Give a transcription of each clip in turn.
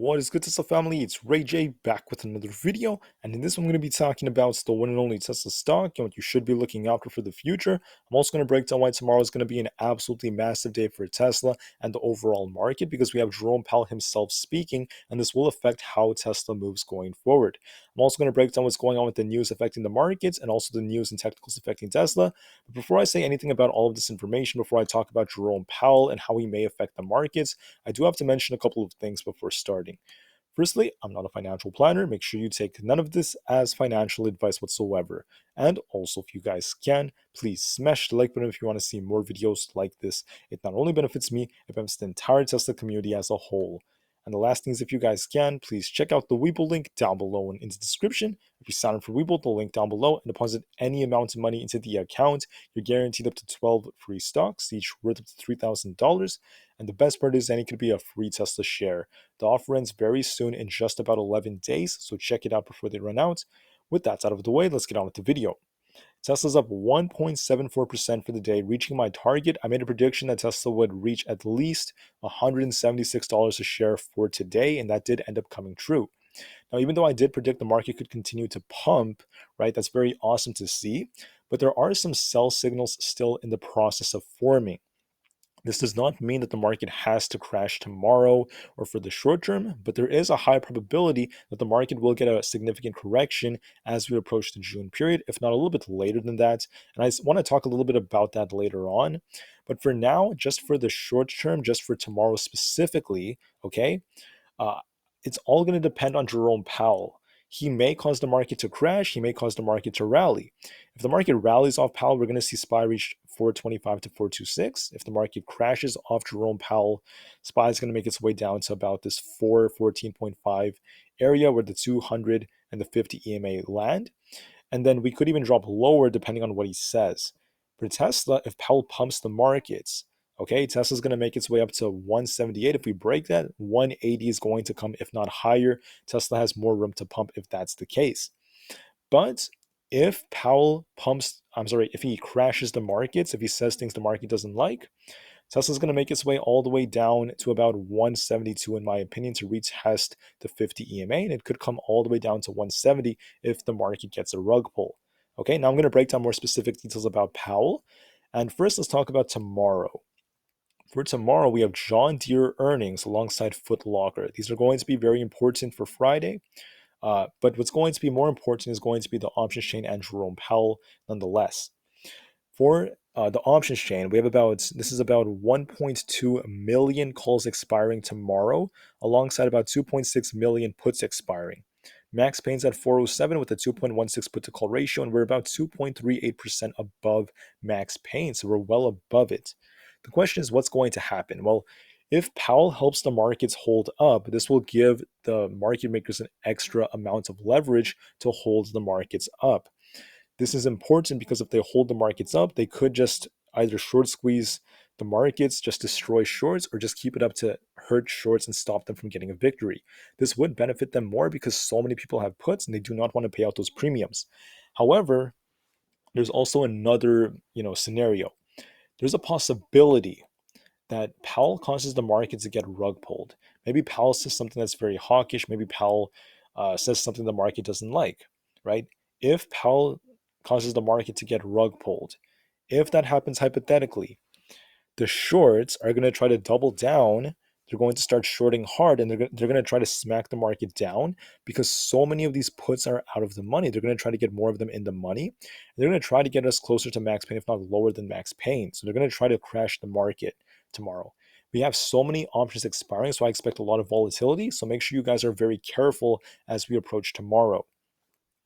What is good, Tesla family? It's Ray J back with another video, and in this one I'm going to be talking about the one and only Tesla stock and what you should be looking out for the future. I'm also going to break down why tomorrow is going to be an absolutely massive day for Tesla and the overall market, because we have Jerome Powell himself speaking, and this will affect how Tesla moves going forward. I'm also going to break down what's going on with the news affecting the markets and also the news and technicals affecting Tesla. But before I say anything about all of this information, before I talk about Jerome Powell and how he may affect the markets, I do have to mention a couple of things before starting. Firstly, I'm not a financial planner. Make sure you take none of this as financial advice whatsoever. And also, if you guys can, please smash the like button if you want to see more videos like this. It not only benefits me, it benefits the entire Tesla community as a whole. And the last thing is, if you guys can, please check out the Webull link down below and in the description. If you sign up for Webull, the link down below, and deposit any amount of money into the account, you're guaranteed up to 12 free stocks, each worth up to $3,000. And the best part is, any could be a free Tesla share. The offer ends very soon in just about 11 days, so check it out before they run out. With that out of the way, let's get on with the video. Tesla's up 1.74% for the day, reaching my target. I made a prediction that Tesla would reach at least $176 a share for today, and that did end up coming true. Now, even though I did predict the market could continue to pump, right, that's very awesome to see, but there are some sell signals still in the process of forming. This does not mean that the market has to crash tomorrow or for the short term, but there is a high probability that the market will get a significant correction as we approach the June period, if not a little bit later than that. And I want to talk a little bit about that later on. But for now, just for the short term, just for tomorrow specifically, okay, uh, it's all going to depend on Jerome Powell. He may cause the market to crash. He may cause the market to rally. If the market rallies off Powell, we're going to see SPY reach 425 to 426. If the market crashes off Jerome Powell, SPY is going to make its way down to about this 414.5 area where the 200 and the 50 EMA land. And then we could even drop lower depending on what he says. For Tesla, if Powell pumps the markets, okay, Tesla's going to make its way up to 178. If we break that, 180 is going to come, if not higher. Tesla has more room to pump if that's the case. But if Powell if he crashes the markets, if he says things the market doesn't like, Tesla's going to make its way all the way down to about 172, in my opinion, to retest the 50 EMA, and it could come all the way down to 170 if the market gets a rug pull. Okay, now I'm going to break down more specific details about Powell. And first, let's talk about tomorrow. For tomorrow, we have John Deere earnings alongside Foot Locker. These are going to be very important for Friday. But what's going to be more important is going to be the options chain and Jerome Powell nonetheless. For the options chain, we have this is about 1.2 million calls expiring tomorrow, alongside about 2.6 million puts expiring. Max Payne's at 407 with a 2.16 put to call ratio, and we're about 2.38% above Max Payne, so we're well above it. The question is, what's going to happen? Well, if Powell helps the markets hold up, this will give the market makers an extra amount of leverage to hold the markets up. This is important because if they hold the markets up, they could just either short squeeze the markets, just destroy shorts, or just keep it up to hurt shorts and stop them from getting a victory. This would benefit them more because so many people have puts and they do not want to pay out those premiums. However, there's also another, scenario. There's a possibility that Powell causes the market to get rug pulled. Maybe Powell says something that's very hawkish. Maybe Powell says something the market doesn't like, right? If Powell causes the market to get rug pulled, if that happens hypothetically, the shorts are going to try to double down. They're going to start shorting hard, and they're going to try to smack the market down because so many of these puts are out of the money. They're going to try to get more of them in the money. They're going to try to get us closer to Max Payne, if not lower than Max Payne. So they're going to try to crash the market tomorrow. We have so many options expiring, so I expect a lot of volatility. So make sure you guys are very careful as we approach tomorrow.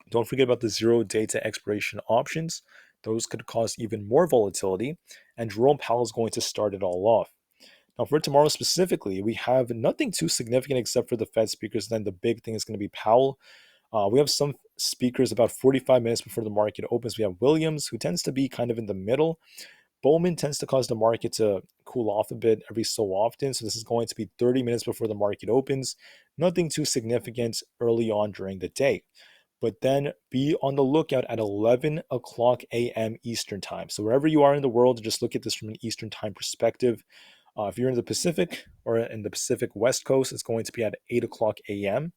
Don't forget about the 0-day to expiration options. Those could cause even more volatility, and Jerome Powell is going to start it all off. Now, for tomorrow specifically, we have nothing too significant except for the Fed speakers. Then the big thing is going to be Powell. We have some speakers about 45 minutes before the market opens. We have Williams, who tends to be kind of in the middle. Bowman tends to cause the market to cool off a bit every so often. So this is going to be 30 minutes before the market opens. Nothing too significant early on during the day. But then be on the lookout at 11 o'clock a.m. Eastern time. So wherever you are in the world, just look at this from an Eastern time perspective. If you're in the Pacific or in the Pacific West Coast, it's going to be at 8 o'clock a.m.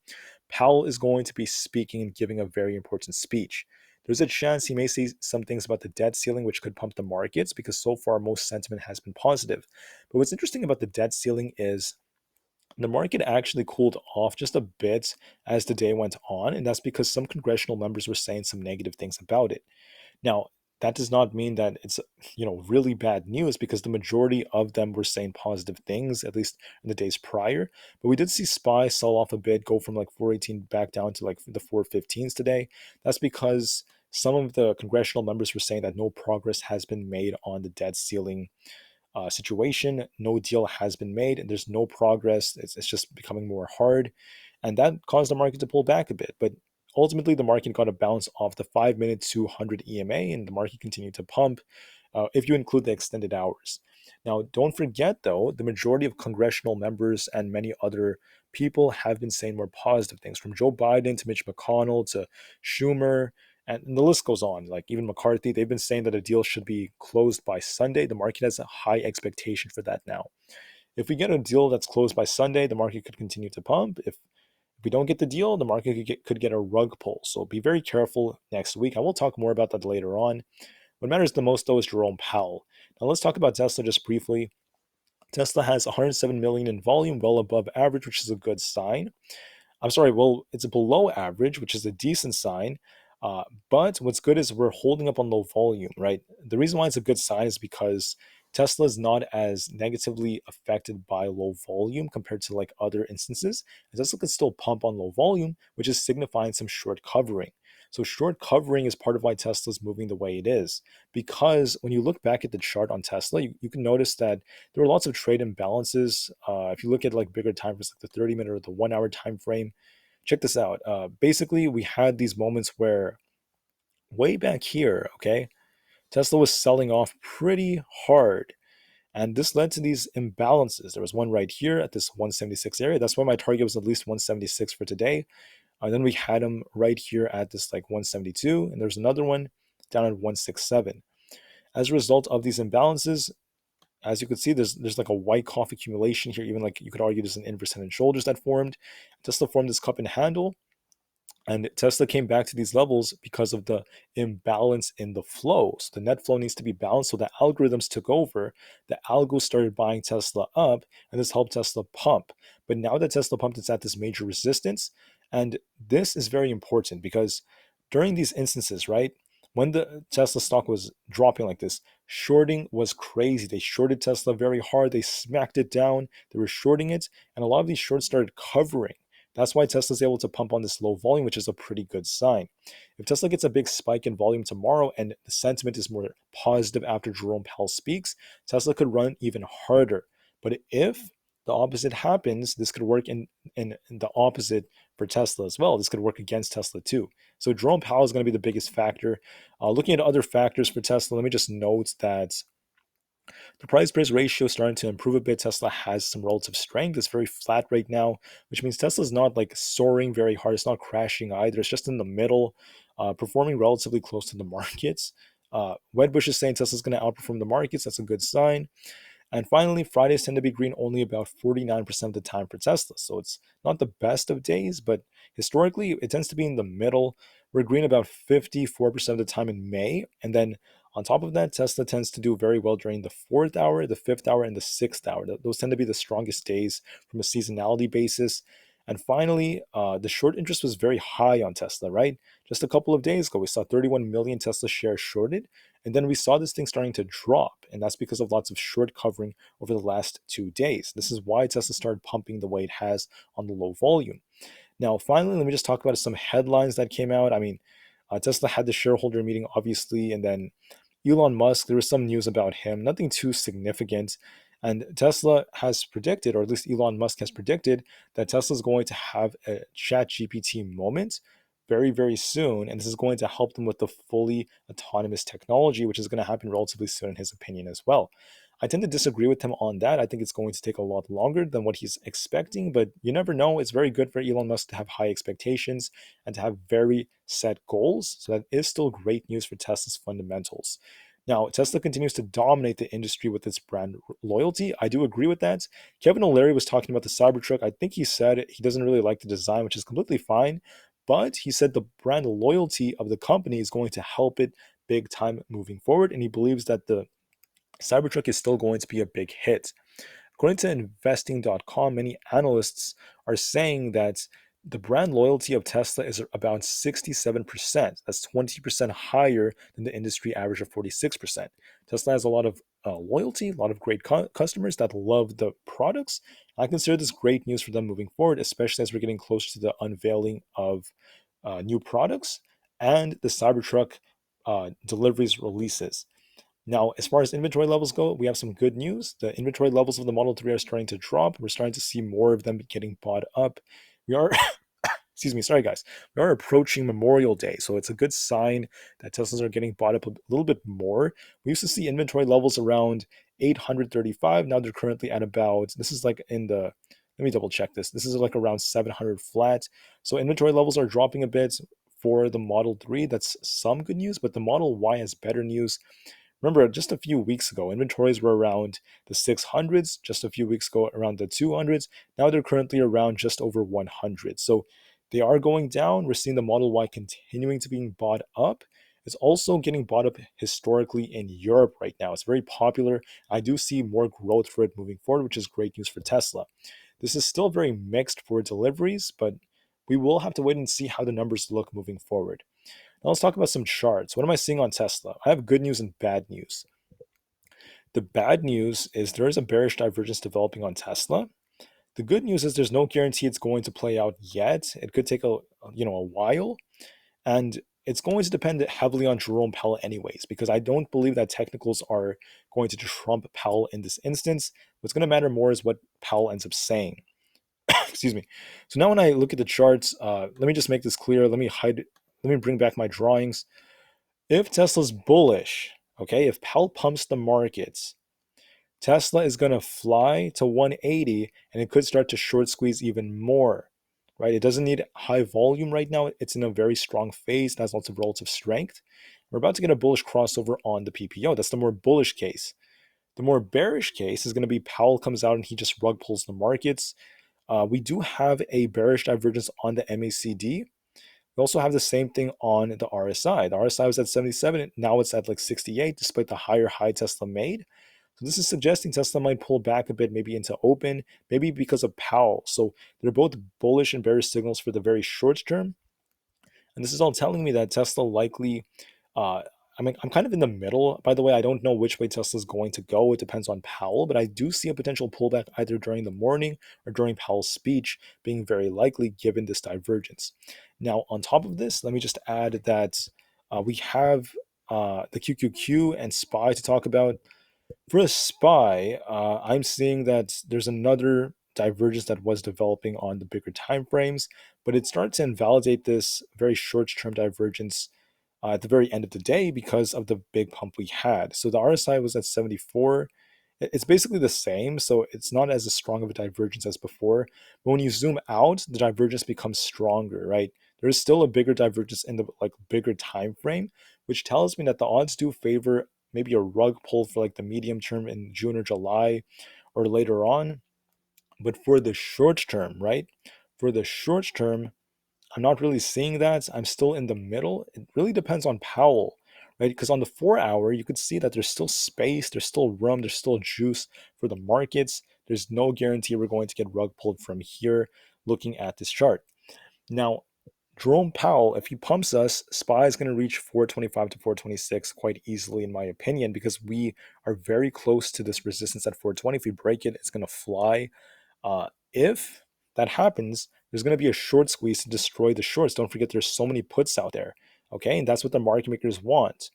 Powell is going to be speaking and giving a very important speech. There's a chance he may say some things about the debt ceiling, which could pump the markets because so far most sentiment has been positive. But what's interesting about the debt ceiling is the market actually cooled off just a bit as the day went on, and that's because some congressional members were saying some negative things about it. Now, that does not mean that it's really bad news because the majority of them were saying positive things, at least in the days prior. But we did see SPY sell off a bit, go from like 418 back down to like the 415s today. That's because some of the congressional members were saying that no progress has been made on the debt ceiling situation. No deal has been made, and there's no progress. It's just becoming more hard, and that caused the market to pull back a bit. But ultimately, the market got a bounce off the 5-minute 200 EMA, and the market continued to pump. If you include the extended hours. Now, don't forget though, the majority of congressional members and many other people have been saying more positive things, from Joe Biden to Mitch McConnell to Schumer, and the list goes on. Like even McCarthy, they've been saying that a deal should be closed by Sunday. The market has a high expectation for that now. If we get a deal that's closed by Sunday, the market could continue to pump. If we don't get the deal, the market could get a rug pull. So be very careful next week. I will talk more about that later on. What matters the most, though, is Jerome Powell. Now let's talk about Tesla just briefly. Tesla has 107 million in volume, well above average, which is a good sign. I'm sorry, well, it's below average, which is a decent sign. But what's good is we're holding up on low volume, right? The reason why it's a good sign is because Tesla is not as negatively affected by low volume compared to like other instances. And Tesla can still pump on low volume, which is signifying some short covering. So short covering is part of why Tesla is moving the way it is. Because when you look back at the chart on Tesla, you can notice that there were lots of trade imbalances. If you look at like bigger time frames, like the 30-minute or the 1 hour time frame, check this out. Basically, we had these moments where way back here, okay, Tesla was selling off pretty hard. And this led to these imbalances. There was one right here at this 176 area. That's why my target was at least 176 for today. And then we had them right here at this like 172. And there's another one down at 167. As a result of these imbalances, as you can see, there's like a white cough accumulation here. Even like you could argue there's an inverse head and shoulders that formed. Tesla formed this cup and handle. And Tesla came back to these levels because of the imbalance in the flow. So the net flow needs to be balanced. So the algorithms took over. The algos started buying Tesla up, and this helped Tesla pump. But now that Tesla pumped, it's at this major resistance. And this is very important because during these instances, right, when the Tesla stock was dropping like this, shorting was crazy. They shorted Tesla very hard. They smacked it down. They were shorting it. And a lot of these shorts started covering. That's why Tesla's able to pump on this low volume, which is a pretty good sign. If Tesla gets a big spike in volume tomorrow and the sentiment is more positive after Jerome Powell speaks, Tesla could run even harder. But if the opposite happens, this could work in the opposite for Tesla as well. This could work against Tesla too. So Jerome Powell is going to be the biggest factor. Looking at other factors for Tesla, let me just note that the price price ratio is starting to improve a bit. Tesla has some relative strength. It's very flat right now, which means Tesla's not like soaring very hard. It's not crashing either. It's just in the middle, performing relatively close to the markets. Wedbush is saying Tesla's going to outperform the markets. That's a good sign. And finally, Fridays tend to be green only about 49% of the time for Tesla. So it's not the best of days, but historically, it tends to be in the middle. We're green about 54% of the time in May. And then on top of that, Tesla tends to do very well during the 4th hour, the 5th hour, and the 6th hour. Those tend to be the strongest days from a seasonality basis. And finally, the short interest was very high on Tesla, right? Just a couple of days ago, we saw 31 million Tesla shares shorted. And then we saw this thing starting to drop. And that's because of lots of short covering over the last 2 days. This is why Tesla started pumping the way it has on the low volume. Now, finally, let me just talk about some headlines that came out. I mean, Tesla had the shareholder meeting, obviously, and then Elon Musk, there was some news about him, nothing too significant. And Tesla has predicted, or at least Elon Musk has predicted, that Tesla is going to have a chat GPT moment very, very soon. And this is going to help them with the fully autonomous technology, which is going to happen relatively soon, in his opinion, as well. I tend to disagree with him on that. I think it's going to take a lot longer than what he's expecting, but you never know. It's very good for Elon Musk to have high expectations and to have very set goals. So that is still great news for Tesla's fundamentals. Now, Tesla continues to dominate the industry with its brand loyalty. I do agree with that. Kevin O'Leary was talking about the Cybertruck. I think he said he doesn't really like the design, which is completely fine. But he said the brand loyalty of the company is going to help it big time moving forward. And he believes that the Cybertruck is still going to be a big hit. According to investing.com, many analysts are saying that the brand loyalty of Tesla is about 67%. That's 20% higher than the industry average of 46%. Tesla has a lot of loyalty, a lot of great customers that love the products. I consider this great news for them moving forward, especially as we're getting closer to the unveiling of new products and the Cybertruck deliveries releases. Now, as far as inventory levels go, we have some good news. The inventory levels of the Model 3 are starting to drop. We're starting to see more of them getting bought up. We are, excuse me, sorry guys, we are approaching Memorial Day, so it's a good sign that Teslas are getting bought up a little bit more. We used to see inventory levels around 835. Now they're currently at about, this is like in the, let me double check this. This is like around 700 flat. So inventory levels are dropping a bit for the Model 3. That's some good news, but the Model Y has better news. Remember, just a few weeks ago, inventories were around the 600s, just a few weeks ago around the 200s. Now they're currently around just over 100. So they are going down. We're seeing the Model Y continuing to being bought up. It's also getting bought up historically in Europe right now. It's very popular. I do see more growth for it moving forward, which is great news for Tesla. This is still very mixed for deliveries, but we will have to wait and see how the numbers look moving forward. Now let's talk about some charts. What am I seeing on Tesla? I have good news and bad news. The bad news is there is a bearish divergence developing on Tesla. The good news is there's no guarantee it's going to play out yet. It could take a while, and it's going to depend heavily on Jerome Powell anyways, because I don't believe that technicals are going to trump Powell in this instance. What's going to matter more is what Powell ends up saying. Excuse me. So now when I look at the charts, let me just make this clear. Let me bring back my drawings. If Tesla's bullish, okay, if Powell pumps the markets, Tesla is going to fly to 180 and it could start to short squeeze even more, right? It doesn't need high volume right now. It's in a very strong phase. It has lots of relative strength. We're about to get a bullish crossover on the PPO. That's the more bullish case. The more bearish case is going to be Powell comes out and he just rug pulls the markets. We do have a bearish divergence on the MACD. We also have the same thing on the RSI. The RSI was at 77, now it's at like 68, despite the higher high Tesla made. So this is suggesting Tesla might pull back a bit, maybe into open, maybe because of Powell. So they're both bullish and bearish signals for the very short term. And this is all telling me that Tesla likely, I'm kind of in the middle. By the way, I don't know which way Tesla's going to go. It depends on Powell, but I do see a potential pullback either during the morning or during Powell's speech being very likely given this divergence. Now, on top of this, let me just add that we have the QQQ and SPY to talk about. For a SPY, I'm seeing that there's another divergence that was developing on the bigger time frames, but it starts to invalidate this very short-term divergence at the very end of the day because of the big pump we had. So the RSI was at 74. It's basically the same, so it's not as strong of a divergence as before. But when you zoom out, the divergence becomes stronger, right? There's still a bigger divergence in the bigger time frame, which tells me that the odds do favor maybe a rug pull for like the medium term in June or July or later on. But for the short term, right? For the short term, I'm not really seeing that. I'm still in the middle. It really depends on Powell, right? Because on the 4 hour, you could see that there's still space, there's still room, there's still juice for the markets. There's no guarantee we're going to get rug pulled from here looking at this chart. Now, Jerome Powell, if he pumps us, SPY is going to reach 425 to 426 quite easily, in my opinion, because we are very close to this resistance at 420. If we break it, it's going to fly. If that happens, there's going to be a short squeeze to destroy the shorts. Don't forget there's so many puts out there, okay? And that's what the market makers want.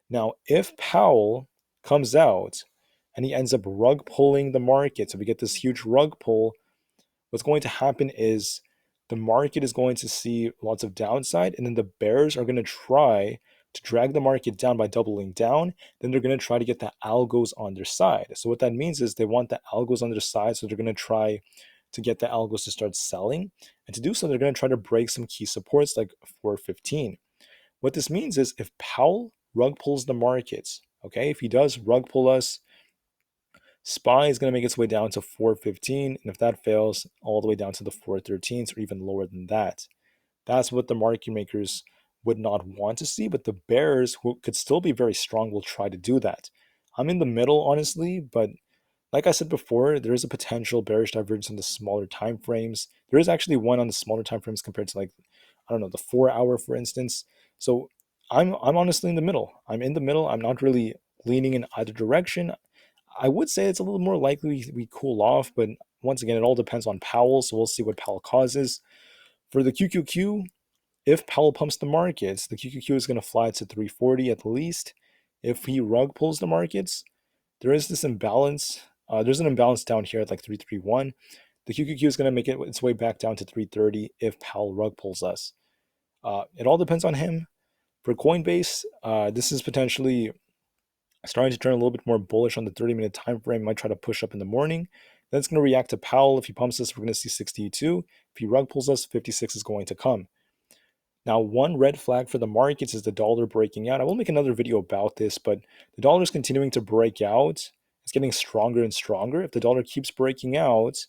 Now, if Powell comes out and he ends up rug pulling the market, so we get this huge rug pull, what's going to happen is the market is going to see lots of downside, and then the bears are going to try to drag the market down by doubling down. Then they're going to try to get the algos on their side. So what that means is they want the algos on their side, so they're going to try to get the algos to start selling. And to do so, they're going to try to break some key supports like 415. What this means is if Powell rug pulls the markets, Okay, if he does rug pull us, SPY is going to make its way down to 415, and if that fails, all the way down to the 413s or even lower than that. That's what the market makers would not want to see, but the bears, who could still be very strong, will try to do that. I'm in the middle, honestly, but like I said before, there is a potential bearish divergence on the smaller time frames. There is actually one on the smaller time frames compared to, like, I don't know, the 4 hour, for instance. So I'm honestly in the middle. I'm in the middle. I'm not really leaning in either direction. I would say it's a little more likely we cool off, but once again, it all depends on Powell. So we'll see what Powell causes. For the QQQ, if Powell pumps the markets, the QQQ is going to fly to 340 at the least. If he rug pulls the markets, there is this imbalance. There's an imbalance down here at like 331. The QQQ is going to make its way back down to 330 if Powell rug pulls us. It all depends on him. For Coinbase, this is potentially starting to turn a little bit more bullish on the 30-minute time frame. Might try to push up in the morning. Then it's going to react to Powell. If he pumps us, we're going to see 62. If he rug pulls us, 56 is going to come. Now, one red flag for the markets is the dollar breaking out. I will make another video about this, but the dollar is continuing to break out. It's getting stronger and stronger. If the dollar keeps breaking out,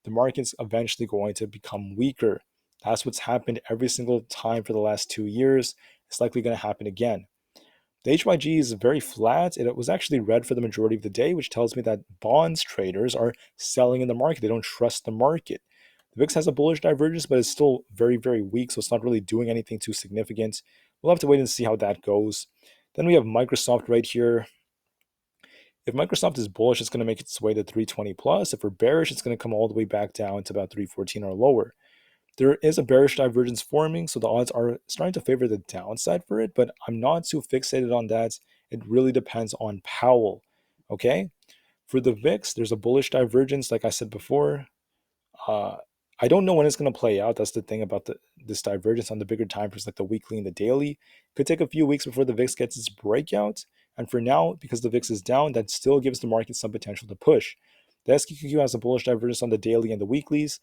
the market's eventually going to become weaker. That's what's happened every single time for the last 2 years. It's likely going to happen again. The HYG is very flat. It was actually red for the majority of the day, which tells me that bonds traders are selling in the market. They don't trust the market. The VIX has a bullish divergence, but it's still very, very weak, so it's not really doing anything too significant. We'll have to wait and see how that goes. Then we have Microsoft right here. If Microsoft is bullish, it's going to make its way to 320 plus. If we're bearish, it's going to come all the way back down to about 314 or lower. There is a bearish divergence forming, so the odds are starting to favor the downside for it, but I'm not too fixated on that. It really depends on Powell. Okay? For the VIX, there's a bullish divergence, like I said before. Uh, I don't know when it's going to play out. That's the thing about this divergence on the bigger time frames, like the weekly and the daily. It could take a few weeks before the VIX gets its breakout. And for now, because the VIX is down, that still gives the market some potential to push. The SQQQ has a bullish divergence on the daily and the weeklies.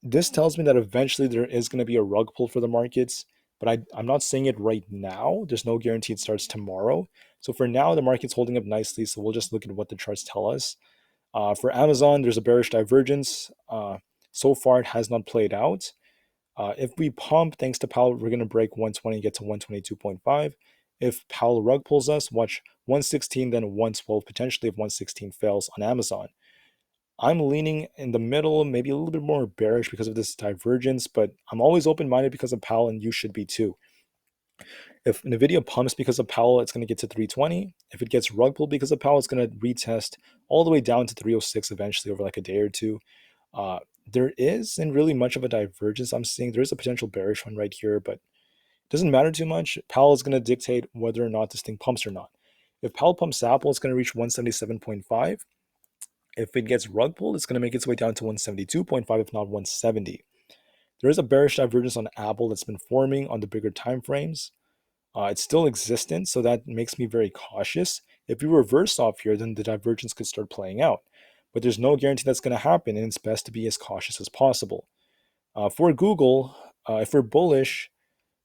This tells me that eventually there is going to be a rug pull for the markets, but I'm not saying it right now. There's no guarantee it starts tomorrow. So for now, the market's holding up nicely. So we'll just look at what the charts tell us. For Amazon, there's a bearish divergence. So far, it has not played out. If we pump, thanks to Powell, we're going to break 120 and get to 122.5. If Powell rug pulls us, watch 116, then 112, potentially if 116 fails on Amazon. I'm leaning in the middle, maybe a little bit more bearish because of this divergence, but I'm always open-minded because of Powell, and you should be too. If Nvidia pumps because of Powell, it's going to get to 320. If it gets rug pulled because of Powell, it's going to retest all the way down to 306 eventually over like a day or two. There isn't really much of a divergence I'm seeing. There is a potential bearish one right here, but it doesn't matter too much. Powell is going to dictate whether or not this thing pumps or not. If Powell pumps Aapl, it's going to reach 177.5. If it gets rug pulled, it's going to make its way down to 172.5, if not 170. There is a bearish divergence on Aapl that's been forming on the bigger time frames. It's still existent, so that makes me very cautious. If we reverse off here, then the divergence could start playing out. But there's no guarantee that's going to happen, and it's best to be as cautious as possible. For Google, if we're bullish,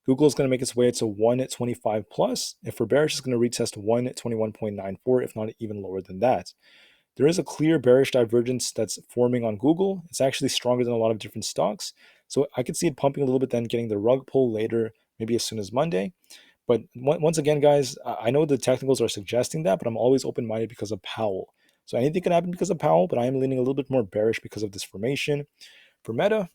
Google is going to make its way to 125 plus. If we're bearish, it's going to retest 121.94, if not even lower than that. There is a clear bearish divergence that's forming on Google. It's actually stronger than a lot of different stocks. So I could see it pumping a little bit, then getting the rug pull later, maybe as soon as Monday. But once again, guys, I know the technicals are suggesting that, but I'm always open-minded because of Powell. So anything can happen because of Powell, but I am leaning a little bit more bearish because of this formation. For Meta,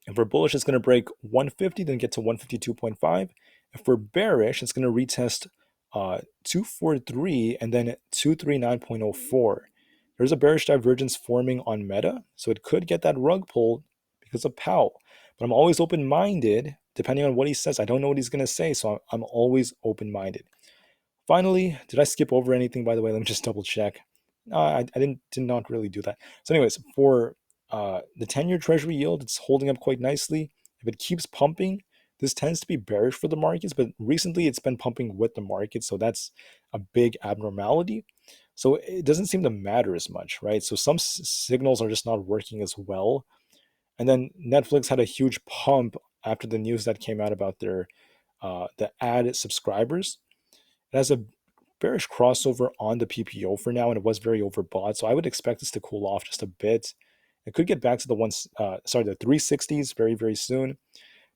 if we're bullish, it's going to break 150, then get to 152.5. If we're bearish, it's going to retest 243 and then 239.04. There's a bearish divergence forming on Meta, so it could get that rug pull because of Powell. But I'm always open-minded, depending on what he says. I don't know what he's going to say, so I'm always open-minded. Finally, did I skip over anything, by the way? Let me just double check. I did not really do that. So anyways, for the 10-year treasury yield, it's holding up quite nicely. If it keeps pumping, this tends to be bearish for the markets, but recently it's been pumping with the market, so that's a big abnormality. So it doesn't seem to matter as much, right? So some signals are just not working as well. And then Netflix had a huge pump after the news that came out about their the ad subscribers. It has a bearish crossover on the PPO for now, and it was very overbought. So I would expect this to cool off just a bit. It could get back to the the 360s very, very soon,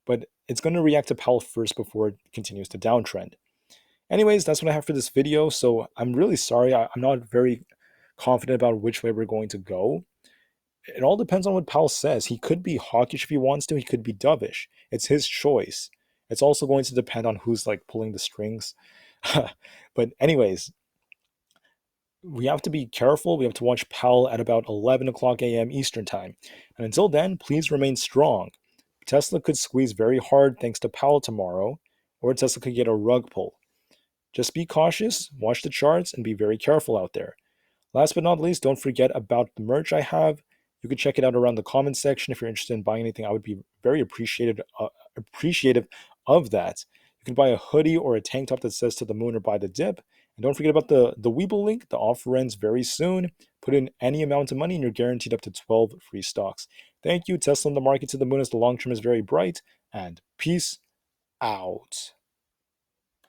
but it's going to react to Powell first before it continues to downtrend. Anyways, that's what I have for this video. So I'm really sorry. I'm not very confident about which way we're going to go. It all depends on what Powell says. He could be hawkish if he wants to. He could be dovish. It's his choice. It's also going to depend on who's like pulling the strings. But anyways, we have to be careful. We have to watch Powell at about 11 o'clock a.m. Eastern time. And until then, please remain strong. Tesla could squeeze very hard thanks to Powell tomorrow, or Tesla could get a rug pull. Just be cautious, watch the charts, and be very careful out there. Last but not least, don't forget about the merch I have. You can check it out around the comment section if you're interested in buying anything. I would be very appreciative of that. You can buy a hoodie or a tank top that says "To the Moon" or "Buy the Dip." And don't forget about the Weeble link. The offer ends very soon. Put in any amount of money and you're guaranteed up to 12 free stocks. Thank you. Tesla in the market to the moon as the long term is very bright. And peace out.